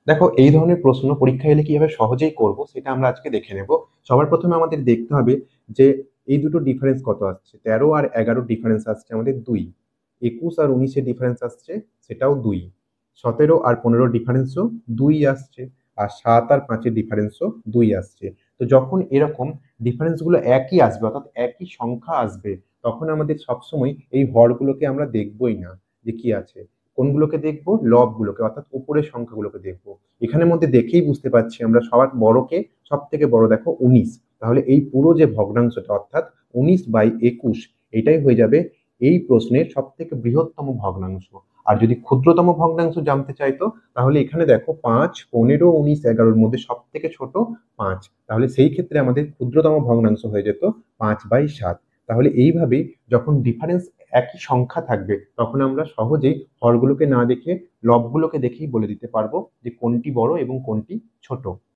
দেখো, এই ধরনের প্রশ্ন পরীক্ষায় এলে কিভাবে সহজেই করব সেটা আমরা আজকে দেখে নেব। সবার প্রথমে আমাদের দেখতে হবে যে এই দুটো ডিফারেন্স কত আসছে। 13 আর 11 ডিফারেন্স আসছে আমাদের 2। 21 আর 19-এর ডিফারেন্স আসছে, সেটাও 2। 17 আর 15 ডিফারেন্সও 2 আসছে। আর 7 আর 5-এর ডিফারেন্সও 2 আসছে। তো যখন এরকম ডিফারেন্স গুলো একই আসবে, অর্থাৎ একই সংখ্যা আসবে, তখন আমাদের সবসময় এই হরগুলোকে আমরা দেখবোই না যে কি আছে। কোনগুলোকে দেখবো? লবগুলোকে, অর্থাৎ উপরের সংখ্যাগুলোকে দেখবো। এখানের মধ্যে দেখেই বুঝতে পারছি আমরা, সবার বড়কে, সব থেকে বড় দেখো 19। তাহলে এই পুরো যে ভগ্নাংশটা, অর্থাৎ 19/21, এটাই হয়ে যাবে এই প্রশ্নের সব থেকে বৃহত্তম ভগ্নাংশ। আর যদি ক্ষুদ্রতম ভগ্নাংশ জানতে চাইতো, তাহলে এখানে দেখো 5, 15, 19, 11-র মধ্যে সব থেকে ছোট 5। তাহলে সেই ক্ষেত্রে আমাদের ক্ষুদ্রতম ভগ্নাংশ হয়ে যেত 5/7। তাহলে এইভাবে যখন ডিফারেন্স একই সংখ্যা থাকবে, তখন আমরা সহজেই হরগুলোকে না দেখে লবগুলোকে দেখেই বলে দিতে পারবো যে কোনটি বড় এবং কোনটি ছোট।